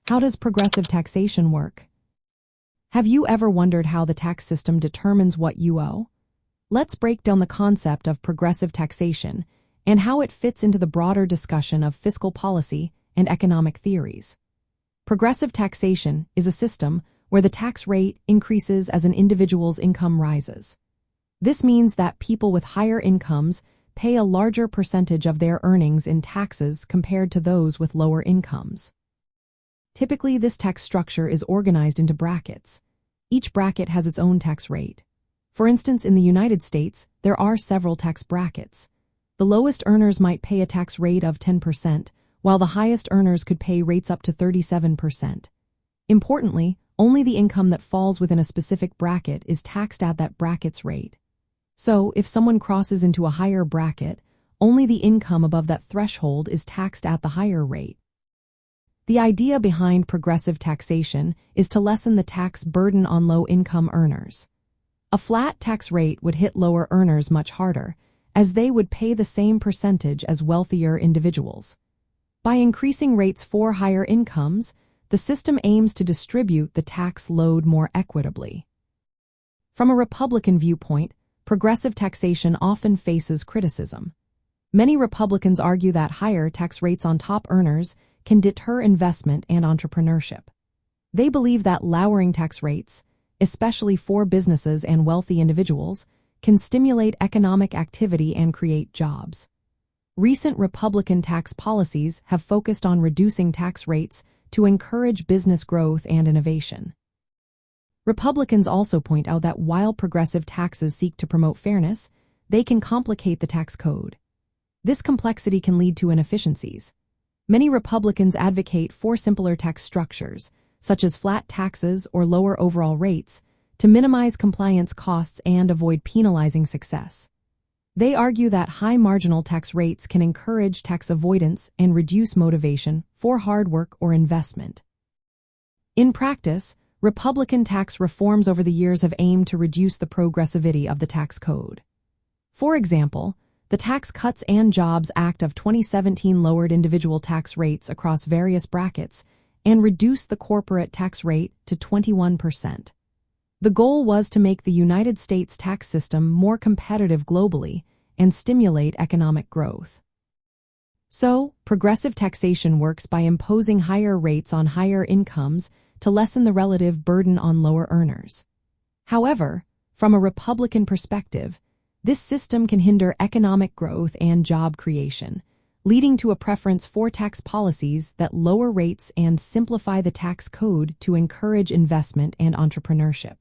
How does progressive taxation work? Have you ever wondered how the tax system determines what you owe? Let's break down the concept of progressive taxation and how it fits into the broader discussion of fiscal policy and economic theories. Progressive taxation is a system where the tax rate increases as an individual's income rises. This means that people with higher incomes pay a larger percentage of their earnings in taxes compared to those with lower incomes. Typically, this tax structure is organized into brackets. Each bracket has its own tax rate. For instance, in the United States, there are several tax brackets. The lowest earners might pay a tax rate of 10%, while the highest earners could pay rates up to 37%. Importantly, only the income that falls within a specific bracket is taxed at that bracket's rate. So, if someone crosses into a higher bracket, only the income above that threshold is taxed at the higher rate. The idea behind progressive taxation is to lessen the tax burden on low-income earners. A flat tax rate would hit lower earners much harder, as they would pay the same percentage as wealthier individuals. By increasing rates for higher incomes, the system aims to distribute the tax load more equitably. From a Republican viewpoint, progressive taxation often faces criticism. Many Republicans argue that higher tax rates on top earners can deter investment and entrepreneurship. They believe that lowering tax rates, especially for businesses and wealthy individuals, can stimulate economic activity and create jobs. Recent Republican tax policies have focused on reducing tax rates to encourage business growth and innovation. Republicans also point out that while progressive taxes seek to promote fairness, they can complicate the tax code. This complexity can lead to inefficiencies. Many Republicans advocate for simpler tax structures, such as flat taxes or lower overall rates, to minimize compliance costs and avoid penalizing success. They argue that high marginal tax rates can encourage tax avoidance and reduce motivation for hard work or investment. In practice, Republican tax reforms over the years have aimed to reduce the progressivity of the tax code. For example, the Tax Cuts and Jobs Act of 2017 lowered individual tax rates across various brackets and reduced the corporate tax rate to 21%. The goal was to make the United States tax system more competitive globally and stimulate economic growth. So, progressive taxation works by imposing higher rates on higher incomes to lessen the relative burden on lower earners. However, from a Republican perspective, this system can hinder economic growth and job creation, leading to a preference for tax policies that lower rates and simplify the tax code to encourage investment and entrepreneurship.